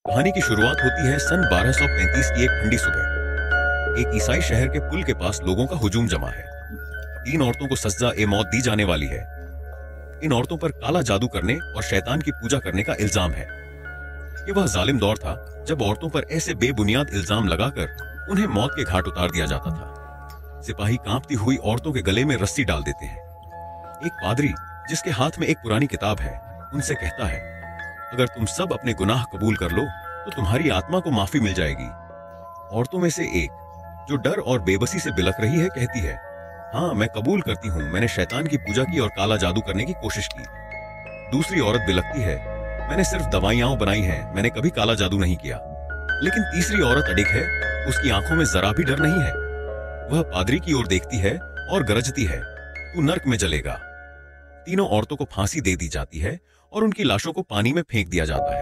कहानी की शुरुआत होती है सन 1235 की एक ठंडी सुबह। एक ईसाई शहर के पुल के पास लोगों का हुजूम जमा है। 3 औरतों को सजा ए मौत दी जाने वाली है। इन औरतों पर काला जादू करने और शैतान की पूजा करने का इल्जाम है। ये वह जालिम दौर था जब औरतों पर ऐसे बेबुनियाद इल्जाम लगाकर उन्हें मौत के घाट उतार दिया जाता था। सिपाही कांपती हुई औरतों के गले में रस्सी डाल देते हैं। एक पादरी जिसके हाथ में एक पुरानी किताब है उनसे कहता है, अगर तुम सब अपने गुनाह कबूल कर लो तो तुम्हारी आत्मा को माफी मिल जाएगी। औरतों में से एक, जो डर और बेबसी से बिलख रही है, कहती है, हाँ मैं कबूल करती हूँ, मैंने शैतान की पूजा की और काला जादू करने की कोशिश की। दूसरी औरत बिलखती है, मैंने सिर्फ दवाइयां बनाई हैं, मैंने कभी काला जादू नहीं किया। लेकिन तीसरी औरत अडिग है, उसकी आंखों में जरा भी डर नहीं है। वह पादरी की ओर देखती है और गरजती है, तू नर्क में जलेगा। तीनों औरतों को फांसी दे दी जाती है और उनकी लाशों को पानी में फेंक दिया जाता है।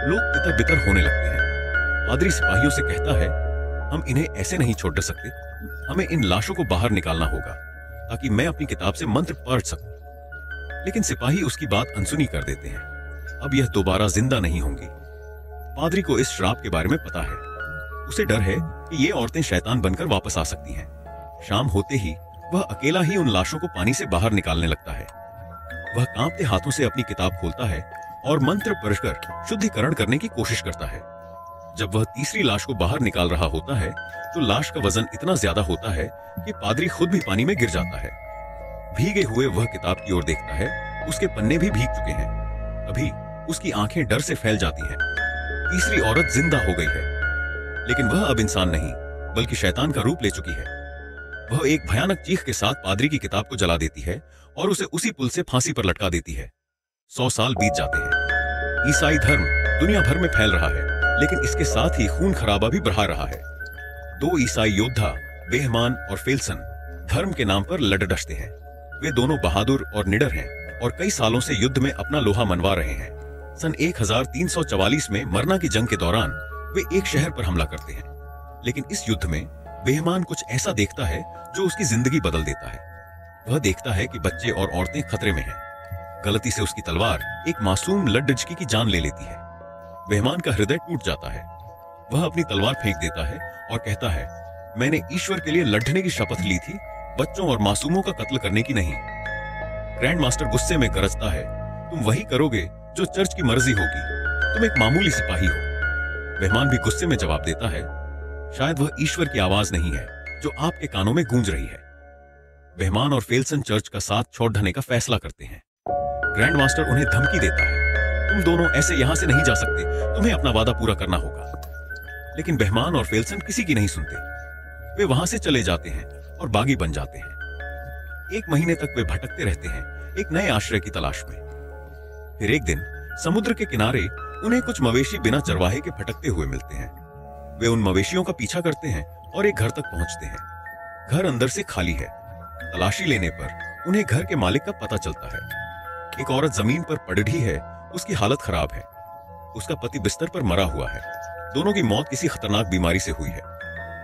लोग तितर बितर होने लगते हैं। पादरी सिपाहियों से कहता है, हम इन्हें ऐसे नहीं छोड़ सकते, हमें इन लाशों को बाहर निकालना होगा ताकि मैं अपनी किताब से मंत्र पढ़ सकूं। लेकिन सिपाही उसकी बात अनसुनी कर देते हैं। अब यह दोबारा जिंदा नहीं होंगी। पादरी को इस श्राप के बारे में पता है। उसे डर है कि ये औरतें शैतान बनकर वापस आ सकती हैं। शाम होते ही वह अकेला ही उन लाशों को पानी से बाहर निकालने लगता है। वह कांपते हाथों से अपनी किताब खोलता है और मंत्र पढ़कर शुद्धिकरण करने की कोशिश करता है। जब वह तीसरी लाश को बाहर निकाल रहा होता है तो लाश का वजन इतना ज्यादा होता है कि पादरी खुद भी पानी में गिर जाता है। भीगे हुए वह किताब की ओर देखता है, उसके पन्ने भी भीग चुके हैं। अभी उसकी आंखें डर से फैल जाती हैं। तीसरी औरत जिंदा हो गई है, लेकिन वह अब इंसान नहीं बल्कि शैतान का रूप ले चुकी है। वह एक भयानक चीख के साथ पादरी की किताब को जला देती है और उसे उसी पुल से फांसी पर लटका देती है। 100 साल बीत जाते हैं। ईसाई धर्म दुनिया भर में फैल रहा है, लेकिन इसके साथ ही खून खराबा भी बढ़ा रहा है। 2 ईसाई योद्धा बेहमान और फेल्सन धर्म के नाम पर लड़ डसते हैं। वे दोनों बहादुर और निडर हैं और कई सालों से युद्ध में अपना लोहा मनवा रहे हैं। सन 1344 में मरना की जंग के दौरान वे एक शहर पर हमला करते हैं। लेकिन इस युद्ध में बेहमान कुछ ऐसा देखता है जो उसकी जिंदगी बदल देता है। वह देखता है कि बच्चे और औरतें खतरे में हैं। गलती से उसकी तलवार एक मासूम लड्डजकी की जान ले लेती है। बेहमान का हृदय टूट जाता है। वह अपनी तलवार फेंक देता है और कहता है, मैंने ईश्वर के लिए लड़ने की शपथ ली थी, बच्चों और मासूमों का कत्ल करने की नहीं। ग्रैंड मास्टर गुस्से में गरजता है, तुम वही करोगे जो चर्च की मर्जी होगी, तुम एक मामूली सिपाही हो। बेहमान भी गुस्से में जवाब देता है, शायद वह ईश्वर की आवाज नहीं है जो आपके कानों में गूंज रही है। बेहमान और फेल्सन चर्च का साथ छोड़ देने का फैसला करते हैं। ग्रैंड मास्टर उन्हें धमकी देता है, तुम दोनों ऐसे यहां से नहीं जा सकते, तुम्हें अपना वादा पूरा करना होगा। लेकिन बेहमान और फेल्सन किसी की नहीं सुनते। वे वहां से चले जाते हैं और बागी बन जाते हैं। 1 महीने तक वे भटकते रहते हैं, एक नए आश्रय की तलाश में। फिर एक दिन समुद्र के किनारे उन्हें कुछ मवेशी बिना चरवाहे के भटकते हुए मिलते हैं। वे उन मवेशियों का पीछा करते हैं और एक घर तक पहुंचते हैं। घर अंदर से खाली है। तलाशी लेने पर उन्हें घर के मालिक का पता चलता है। एक औरत जमीन पर पड़ी है, उसकी हालत खराब है। उसका पति बिस्तर पर मरा हुआ है। दोनों की मौत किसी खतरनाक बीमारी से हुई है।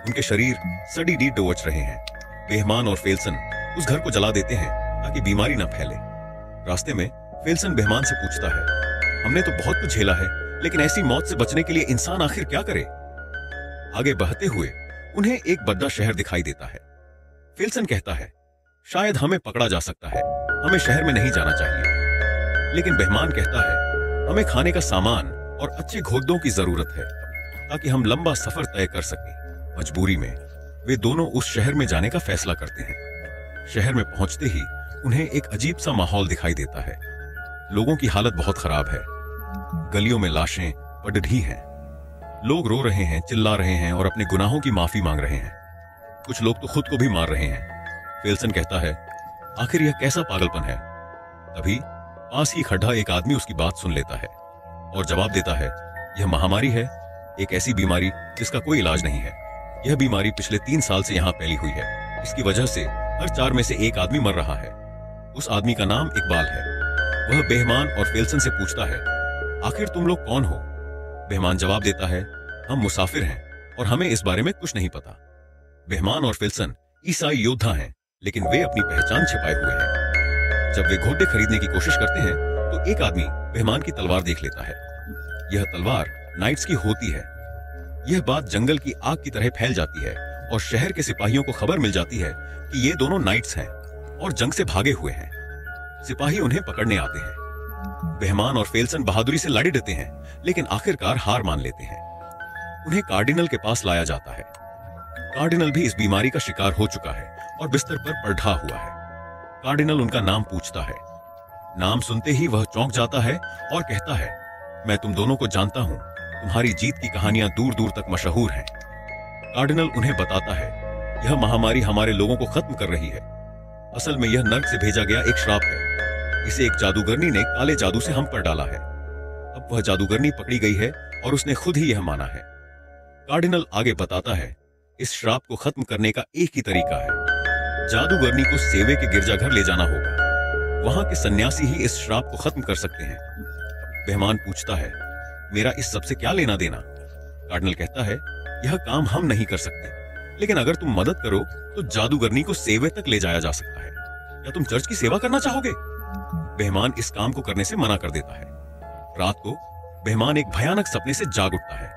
उनके शरीर सड़ी डी डोच रहे हैं। बेहमान और फेल्सन उस घर को जला देते हैं ताकि बीमारी न फैले। रास्ते में फेल्सन बेहमान से पूछता है, हमने तो बहुत कुछ झेला है, लेकिन ऐसी मौत से बचने के लिए इंसान आखिर क्या करे। आगे बढ़ते हुए उन्हें एक बड़ा शहर दिखाई देता है। फेल्सन कहता है, शायद हमें पकड़ा जा सकता है, हमें शहर में नहीं जाना चाहिए। लेकिन बेहमान कहता है, हमें खाने का सामान और अच्छे घोड़ों की जरूरत है ताकि हम लंबा सफर तय कर सकें। मजबूरी में वे दोनों उस शहर में जाने का फैसला करते हैं। शहर में पहुंचते ही उन्हें एक अजीब सा माहौल दिखाई देता है। लोगों की हालत बहुत खराब है। गलियों में लाशें पड़ी हैं। लोग रो रहे हैं, चिल्ला रहे हैं और अपने गुनाहों की माफी मांग रहे हैं। कुछ लोग तो खुद को भी मार रहे हैं। फेल्सन कहता है, आखिर यह कैसा पागलपन है। तभी पास ही खड़ा एक आदमी उसकी बात सुन लेता है और जवाब देता है, यह महामारी है, एक ऐसी बीमारी जिसका कोई इलाज नहीं है। यह बीमारी पिछले 3 साल से यहाँ फैली हुई है। इसकी वजह से हर 4 में से 1 आदमी मर रहा है। उस आदमी का नाम इकबाल है। वह बेहमान और फेल्सन से पूछता है, आखिर तुम लोग कौन हो। बेहमान जवाब देता है, हम मुसाफिर हैं और हमें इस बारे में कुछ नहीं पता। बेहमान और फेल्सन ईसाई योद्धा हैं, लेकिन वे अपनी पहचान छिपाए हुए हैं। जब वे घोड़े खरीदने की कोशिश करते हैं तो एक आदमी बेहमान की तलवार देख लेता है। यह तलवार नाइट्स की होती है। यह बात जंगल की आग की तरह फैल जाती है और शहर के सिपाहियों को खबर मिल जाती है कि ये दोनों नाइट्स हैं और जंग से भागे हुए हैं। सिपाही उन्हें पकड़ने आते हैं। बेहमान और फेल्सन बहादुरी से लड़े डटे हैं, लेकिन आखिरकार हार मान लेते हैं। उन्हें कार्डिनल के पास लाया जाता है। कार्डिनल भी इस बीमारी का शिकार हो चुका है और बिस्तर पर पड़ा हुआ है। कार्डिनल उनका नाम पूछता है। नाम सुनते ही वह चौंक जाता है और कहता है, मैं तुम दोनों को जानता हूं, तुम्हारी जीत की कहानियां दूर दूर तक मशहूर हैं। कार्डिनल उन्हें बताता है, यह महामारी हमारे लोगों को खत्म कर रही है। असल में यह नर्क से भेजा गया एक श्राप है। इसे एक जादूगरनी ने काले जादू से हम पर डाला है। अब वह जादूगरनी पकड़ी गई है और उसने खुद ही यह माना है। कार्डिनल आगे बताता है, इस श्राप को खत्म करने का एक ही तरीका है। जादूगरनी को सेवे के गिरजाघर ले जाना होगा। वहां के सन्यासी ही इस श्राप को खत्म कर सकते हैं। बेहमान पूछता है, मेरा इस सबसे क्या लेना देना? कार्डिनल कहता है, यह काम हम नहीं कर सकते, लेकिन अगर तुम मदद करो तो जादूगरनी को सेवे तक ले जाया जा सकता है। क्या तुम चर्च की सेवा करना चाहोगे? बेहमान इस काम को करने से मना कर देता है। रात को बेहमान एक भयानक सपने से जाग उठता है।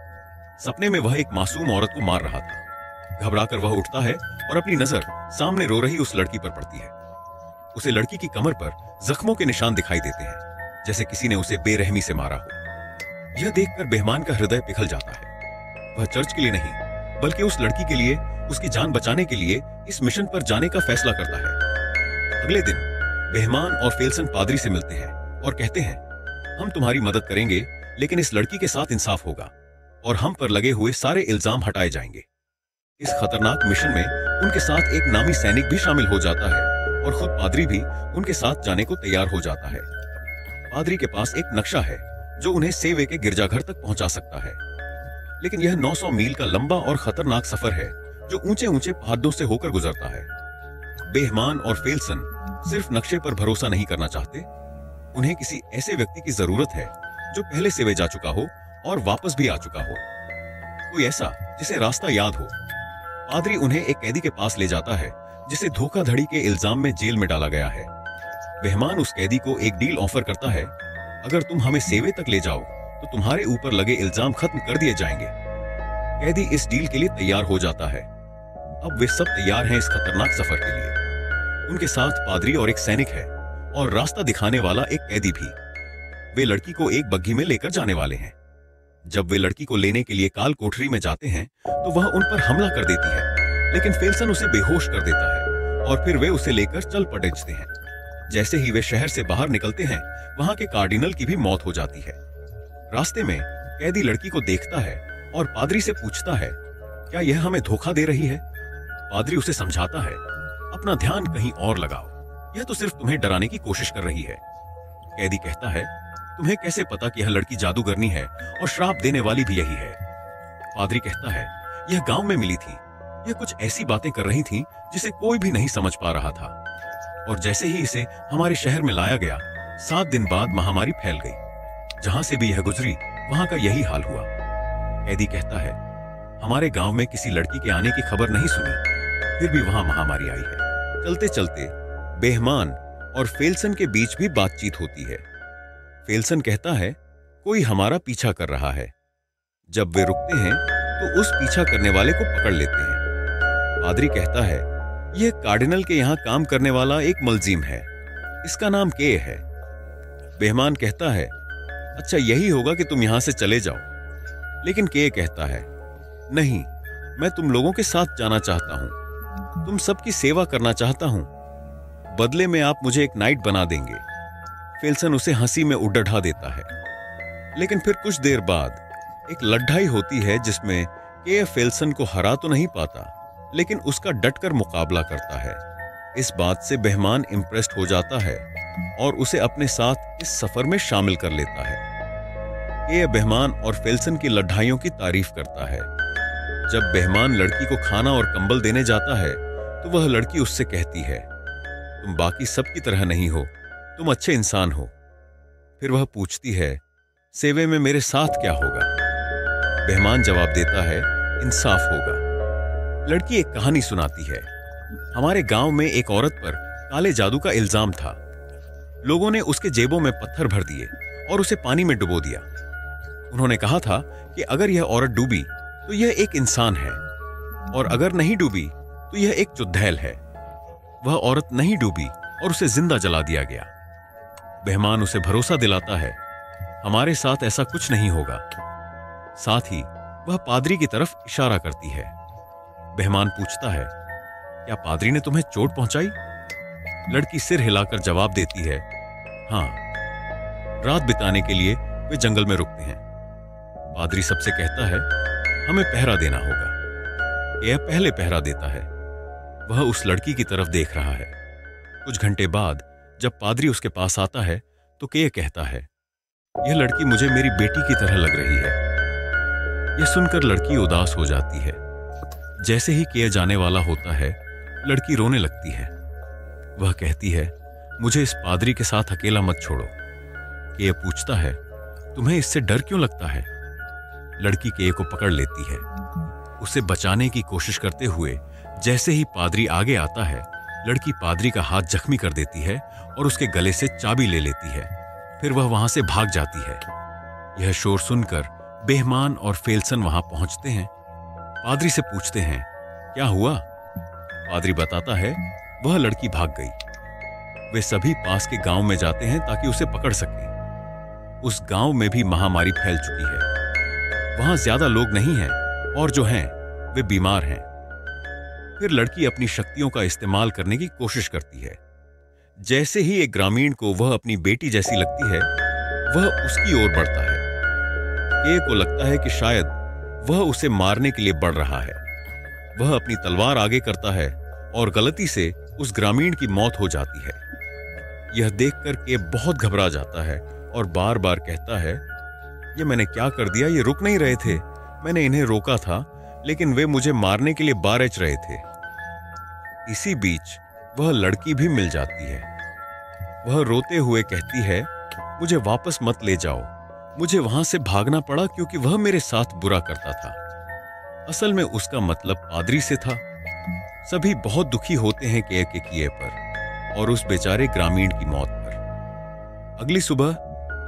सपने में वह एक मासूम औरत को मार रहा था। घबराकर वह उठता है और अपनी नजर सामने रो रही उस लड़की पर पड़ती है। उसे लड़की की कमर पर जख्मों के निशान दिखाई देते हैं, जैसे किसी ने उसे बेरहमी से मारा हो। यह देखकर बेहमान का हृदय पिघल जाता है। वह चर्च के लिए नहीं, बल्कि उस लड़की के लिए, उसकी जान बचाने के लिए इस मिशन पर जाने का फैसला करता है। अगले दिन बेहमान और फेल्सन पादरी से मिलते हैं और कहते हैं, हम तुम्हारी मदद करेंगे, लेकिन इस लड़की के साथ इंसाफ होगा और हम पर लगे हुए सारे इल्जाम हटाए जाएंगे। इस खतरनाक मिशन में उनके साथ एक नामी सैनिक भी शामिल हो जाता है और खुद पादरी भी उनके साथ जाने को तैयार हो जाता है। पादरी के पास एक नक्शा है जो उन्हें सेवे के गिरजाघर तक पहुंचा सकता है, लेकिन यह 900 मील का लंबा और खतरनाक सफर है जो ऊंचे ऊंचे पहाड़ों से होकर गुजरता है। बेहमान और फेल्सन सिर्फ नक्शे पर भरोसा नहीं करना चाहते। उन्हें किसी ऐसे व्यक्ति की जरूरत है जो पहले सेवे जा चुका हो और वापस भी आ चुका हो, कोई ऐसा जिसे रास्ता याद हो। पादरी उन्हें एक कैदी के पास ले जाता है जिसे धोखाधड़ी के इल्जाम में जेल में डाला गया है। बेहमान उस कैदी को एक डील ऑफर करता है, अगर तुम हमें सेवे तक ले जाओ तो तुम्हारे ऊपर लगे इल्जाम खत्म कर दिए जाएंगे। कैदी इस डील के लिए तैयार हो जाता है। अब वे सब तैयार हैं इस खतरनाक सफर के लिए। उनके साथ पादरी और एक सैनिक है और रास्ता दिखाने वाला एक कैदी भी। वे लड़की को एक बग्घी में लेकर जाने वाले हैं। जब वे लड़की को लेने के लिए काल कोठरी में जाते हैं तो वह उन पर हमला कर देती है, लेकिन फेल्सन उसे बेहोश कर देता है और फिर वे उसे लेकर चल पड़ते हैं। जैसे ही वे शहर से बाहर निकलते हैं, वहां के कार्डिनल की भी मौत हो जाती है। रास्ते में कैदी लड़की को देखता है और पादरी से पूछता है, क्या यह हमें धोखा दे रही है? पादरी उसे समझाता है, अपना ध्यान कहीं और लगाओ, यह तो सिर्फ तुम्हें डराने की कोशिश कर रही है। कैदी कहता है, तुम्हें कैसे पता कि यह लड़की जादूगरनी है और श्राप देने वाली भी यही है? पादरी कहता है, यह गांव में मिली थी। यह कुछ ऐसी बातें कर रही थी जिसे कोई भी नहीं समझ पा रहा था, और जैसे ही इसे हमारे शहर में लाया गया, 7 दिन बाद महामारी फैल गई। जहां से भी यह गुजरी वहां का यही हाल हुआ। कैदी कहता है, हमारे गांव में किसी लड़की के आने की खबर नहीं सुनी, फिर भी वहां महामारी आई है। चलते चलते बेहमान और फेल्सन के बीच भी बातचीत होती है। फेल्सन कहता है, कोई हमारा पीछा कर रहा है। जब वे रुकते हैं तो उस पीछा करने वाले को पकड़ लेते हैं। पादरी कहता है, यह कार्डिनल के यहां काम करने वाला एक मुलजिम है, इसका नाम के है। बेहमान कहता है, अच्छा यही होगा कि तुम यहां से चले जाओ। लेकिन के कहता है, नहीं, मैं तुम लोगों के साथ जाना चाहता हूं, तुम सबकी सेवा करना चाहता हूं, बदले में आप मुझे एक नाइट बना देंगे। फेल्सन उसे हंसी में उड़ढ़ा देता है। लेकिन फिर कुछ देर बाद एक लड़ाई होती है जिसमें के फेल्सन को हरा तो नहीं पाता, लेकिन उसका डटकर मुकाबला करता है। इस बात से बेहमान इंप्रेस्ड हो जाता है और उसे अपने साथ इस सफर में शामिल कर लेता है। के बेहमान और फेल्सन की लड़ाइयों की तारीफ करता है। जब बेहमान लड़की को खाना और कंबल देने जाता है तो वह लड़की उससे कहती है, तुम बाकी सब की तरह नहीं हो, तुम अच्छे इंसान हो। फिर वह पूछती है, सेवे में मेरे साथ क्या होगा? बेहमान जवाब देता है, इंसाफ होगा। लड़की एक कहानी सुनाती है। हमारे गांव में एक औरत पर काले जादू का इल्जाम था। लोगों ने उसके जेबों में पत्थर भर दिए और उसे पानी में डुबो दिया। उन्होंने कहा था कि अगर यह औरत डूबी तो यह एक इंसान है, और अगर नहीं डूबी तो यह एक चुड़ैल है। वह औरत नहीं डूबी और उसे जिंदा जला दिया गया। बेहमान उसे भरोसा दिलाता है, हमारे साथ ऐसा कुछ नहीं होगा। साथ ही वह पादरी की तरफ इशारा करती है। बेहमान पूछता है, क्या पादरी ने तुम्हें चोट पहुंचाई? लड़की सिर हिलाकर जवाब देती है, हाँ। रात बिताने के लिए वे जंगल में रुकते हैं। पादरी सबसे कहता है, हमें पहरा देना होगा। यह पहले पहरा देता है। वह उस लड़की की तरफ देख रहा है। कुछ घंटे बाद जब पादरी उसके पास आता है तो केय कहता है, यह लड़की मुझे मेरी बेटी की तरह लग रही है। यह सुनकर लड़की उदास हो जाती है। जैसे ही केय जाने वाला होता है, लड़की रोने लगती है। वह कहती है, मुझे इस पादरी के साथ अकेला मत छोड़ो। केय पूछता है, तुम्हें इससे डर क्यों लगता है? लड़की केय को पकड़ लेती है। उसे बचाने की कोशिश करते हुए जैसे ही पादरी आगे आता है, लड़की पादरी का हाथ जख्मी कर देती है और उसके गले से चाबी ले लेती है। फिर वह वहां से भाग जाती है। यह शोर सुनकर बेहमान और फेल्सन वहां पहुंचते हैं। पादरी से पूछते हैं, क्या हुआ? पादरी बताता है, वह लड़की भाग गई। वे सभी पास के गांव में जाते हैं ताकि उसे पकड़ सकें। उस गांव में भी महामारी फैल चुकी है। वहां ज्यादा लोग नहीं हैं, और जो हैं वे बीमार हैं। फिर लड़की अपनी शक्तियों का इस्तेमाल करने की कोशिश करती है। जैसे ही एक ग्रामीण को वह अपनी बेटी जैसी लगती है, वह उसकी ओर बढ़ता है। केय को लगता है कि शायद वह उसे मारने के लिए बढ़ रहा है। वह अपनी तलवार आगे करता है और गलती से उस ग्रामीण की मौत हो जाती है। यह देखकर केय बहुत घबरा जाता है और बार बार कहता है, ये मैंने क्या कर दिया? ये रुक नहीं रहे थे। मैंने इन्हें रोका था, लेकिन वे मुझे मारने के लिए बारच रहे थे। इसी बीच वह लड़की भी मिल जाती है। वह रोते हुए कहती है, मुझे वापस मत ले जाओ। मुझे वहां से भागना पड़ा क्योंकि वह मेरे साथ बुरा करता था। असल में उसका मतलब पादरी से था। सभी बहुत दुखी होते हैं केय के किए पर और उस बेचारे ग्रामीण की मौत पर। अगली सुबह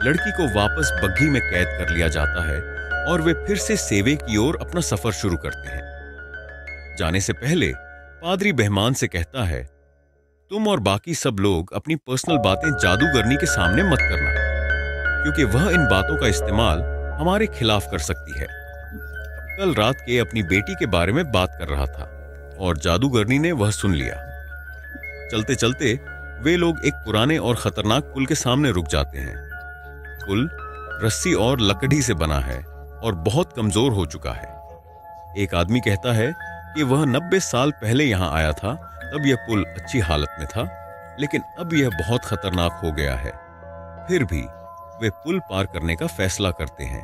लड़की को वापस बग्घी में कैद कर लिया जाता है और वे फिर से सेवे की ओर अपना सफर शुरू करते हैं। जाने से पहले पादरी बेहमान से कहता है, तुम और बाकी सब लोग अपनी पर्सनल बातें जादूगरनी के सामने मत करना, क्योंकि वह इन बातों का इस्तेमाल हमारे खिलाफ कर सकती है। कल रात के अपनी बेटी के बारे में बात कर रहा था और जादूगरनी ने वह सुन लिया। चलते चलते वे लोग एक पुराने और खतरनाक पुल के सामने रुक जाते हैं। पुल रस्सी और लकड़ी से बना है और बहुत कमजोर हो चुका है। एक आदमी कहता है कि वह 90 साल पहले यहां आया था, तब यह पुल अच्छी हालत में था, लेकिन अब यह बहुत खतरनाक हो गया है। फिर भी वे पुल पार करने का फैसला करते हैं।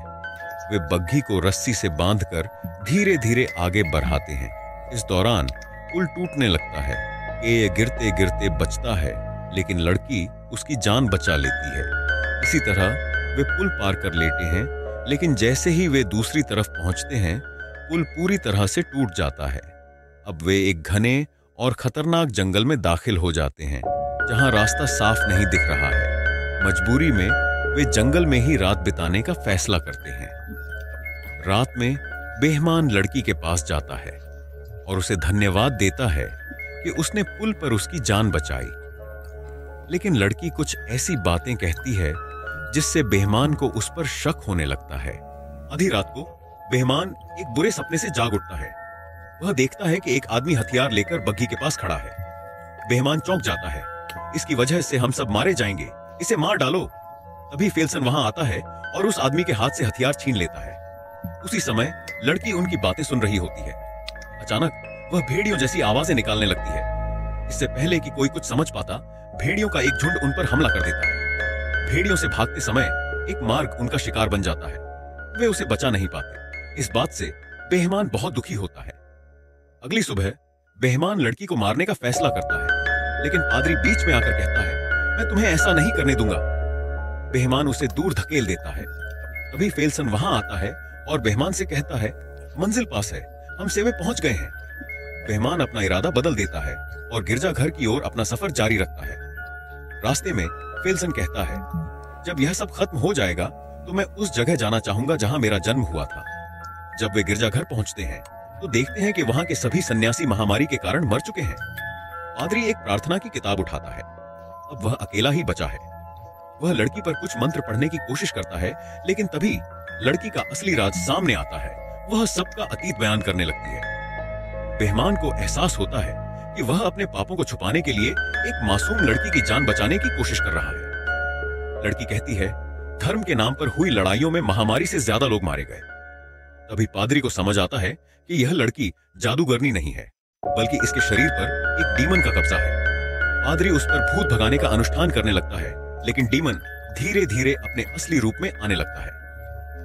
वे बग्घी को रस्सी से बांधकर धीरे धीरे आगे बढ़ाते हैं। इस दौरान पुल टूटने लगता है कि यह गिरते गिरते बचता है, लेकिन लड़की उसकी जान बचा लेती है। इसी तरह वे पुल पार कर लेते हैं, लेकिन जैसे ही वे दूसरी तरफ पहुंचते हैं, पुल पूरी तरह से टूट जाता है। अब वे एक घने और खतरनाक जंगल में दाखिल हो जाते हैं, जहां रास्ता साफ नहीं दिख रहा है। मजबूरी में वे जंगल में ही रात बिताने का फैसला करते हैं। रात में बेहमान लड़की के पास जाता है और उसे धन्यवाद देता है कि उसने पुल पर उसकी जान बचाई। लेकिन लड़की कुछ ऐसी बातें कहती है जिससे बेहमान को उस पर शक होने लगता है। आधी रात को बेहमान एक बुरे सपने से जाग उठता है। वह देखता है कि एक आदमी हथियार लेकर बग्घी के पास खड़ा है। बेहमान चौंक जाता है, इसकी वजह से हम सब मारे जाएंगे, इसे मार डालो। तभी फेल्सन वहां आता है और उस आदमी के हाथ से हथियार छीन लेता है। उसी समय लड़की उनकी बातें सुन रही होती है। अचानक वह भेड़ियों जैसी आवाजें निकालने लगती है। इससे पहले कि कोई कुछ समझ पाता, भेड़ियों का एक झुंड उन पर हमला कर देता है। भेड़ियों से भागते समय एक मार्ग उनका शिकार बन जाता है। वे उसे बचा नहीं पाते। इस बात से बेहमान बहुत दुखी होता है। अगली सुबह बेहमान लड़की को मारने का फैसला करता है, लेकिन पादरी बीच में आकर कहता है, मैं तुम्हें ऐसा नहीं करने दूंगा। बेहमान उसे दूर धकेल देता है। तभी फेल्सन वहां आता है और बेहमान से कहता है, मंजिल पास है, हम सेवे पहुंच गए हैं। बेहमान अपना इरादा बदल देता है और गिरजाघर की ओर अपना सफर जारी रखता है। रास्ते में फेल्सन कहता है, जब यह सब खत्म हो जाएगा तो मैं उस जगह जाना चाहूंगा जहां मेरा जन्म हुआ था। जब वे गिरजाघर पहुंचते हैं तो देखते हैं कि वहां के सभी सन्यासी महामारी के कारण मर चुके हैं। पादरी एक प्रार्थना की किताब उठाता है। अब वह अकेला ही बचा है। वह लड़की पर कुछ मंत्र पढ़ने की कोशिश करता है, लेकिन तभी लड़की का असली राज सामने आता है। वह सबका अतीत बयान करने लगती है। बेहमान को एहसास होता है कि वह अपने पापों को छुपाने के लिए एक मासूम लड़की की जान बचाने की कोशिश कर रहा है। लड़की कहती है, धर्म के नाम पर हुई लड़ाइयों में महामारी से ज्यादा लोग मारे गए। तभी पादरी को समझ आता है कि यह लड़की जादूगरनी नहीं है, बल्कि इसके शरीर पर एक डीमन का कब्जा है। पादरी उस पर भूत भगाने का अनुष्ठान करने लगता है, लेकिन डीमन धीरे धीरे अपने असली रूप में आने लगता है।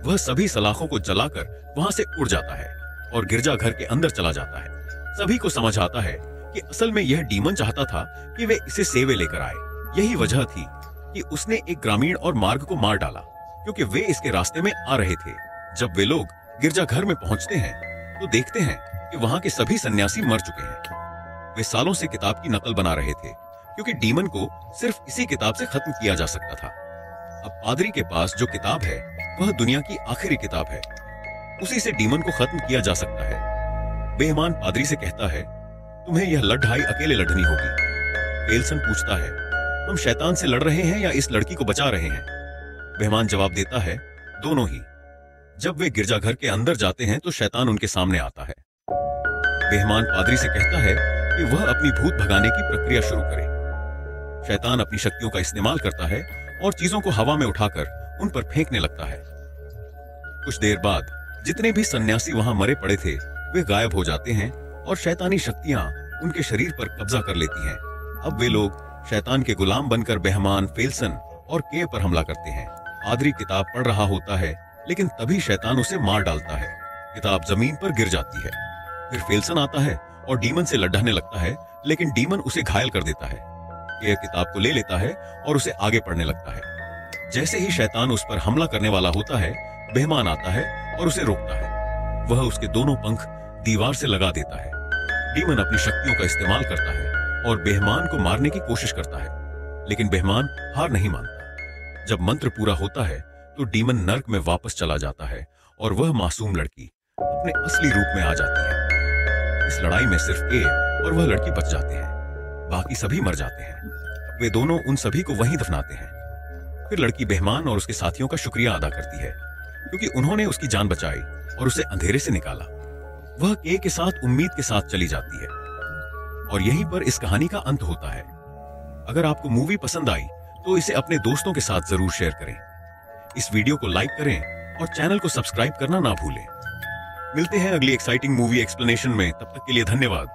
वह सभी सलाखों को जलाकर वहां से उड़ जाता है और गिरजाघर के अंदर चला जाता है। सभी को समझ आता है कि असल में यह डीमन चाहता था कि वे इसे सेवे लेकर आए। यही वजह थी कि उसने एक ग्रामीण और मार्ग को मार डाला, क्योंकि वे इसके रास्ते में आ रहे थे। जब वे लोग गिरजाघर में पहुंचते हैं तो देखते हैं कि वहां के सभी सन्यासी मर चुके हैं। वे सालों से किताब की नकल बना रहे थे, क्योंकि डीमन को सिर्फ इसी किताब से खत्म किया जा सकता था। अब पादरी के पास जो किताब है वह दुनिया की आखिरी किताब है। उसी से डीमन को खत्म किया जा सकता है। बेईमान पादरी से कहता है, तुम्हें यह लड़ाई अकेले लड़नी होगी। फेल्सन पूछता है, हम शैतान से लड़ रहे हैं या इस लड़की को बचा रहे हैं? बेईमान जवाब देता है, दोनों ही। जब वे गिरजाघर के अंदर जाते हैं तो शैतान उनके सामने आता है। बेईमान पादरी से कहता है कि वह अपनी भूत भगाने की प्रक्रिया शुरू करे। शैतान अपनी शक्तियों का इस्तेमाल करता है और चीजों को हवा में उठाकर उन पर फेंकने लगता है। कुछ देर बाद जितने भी सन्यासी वहां मरे पड़े थे वे गायब हो जाते हैं और शैतानी शक्तियां उनके शरीर पर कब्जा कर लेती हैं। अब वे लोग शैतान के गुलाम बनकर बेहमान, फेल्सन और के पर हमला करते हैं। पादरी किताब पढ़ रहा होता है, लेकिन तभी शैतान उसे मार डालता है। किताब जमीन पर गिर जाती है। फिर फेल्सन आता है और डीमन से लड़ने लगता है, लेकिन डीमन उसे घायल कर देता है। यह किताब को ले लेता है और उसे आगे पढ़ने लगता है। जैसे ही शैतान उस पर हमला करने वाला होता है, बेहमान आता है और उसे रोकता है। वह उसके दोनों पंख दीवार से लगा देता है। डीमन अपनी शक्तियों का इस्तेमाल करता है और बेहमान को मारने की कोशिश करता है, लेकिन बेहमान हार नहीं मानता। जब मंत्र पूरा होता है तो डीमन नर्क में वापस चला जाता है और वह मासूम लड़की अपने असली रूप में आ जाती है। इस लड़ाई में सिर्फ ए और वह लड़की बच जाते हैं, बाकी सभी मर जाते हैं। वे दोनों उन सभी को वहीं दफनाते हैं। फिर लड़की बेहमान और उसके साथियों का शुक्रिया अदा करती है, क्योंकि उन्होंने उसकी जान बचाई और उसे अंधेरे से निकाला। वह के साथ उम्मीद के साथ चली जाती है और यहीं पर इस कहानी का अंत होता है। अगर आपको मूवी पसंद आई तो इसे अपने दोस्तों के साथ जरूर शेयर करें। इस वीडियो को लाइक करें और चैनल को सब्सक्राइब करना ना भूलें। मिलते हैं अगली एक्साइटिंग मूवी एक्सप्लेनेशन में। तब तक के लिए धन्यवाद।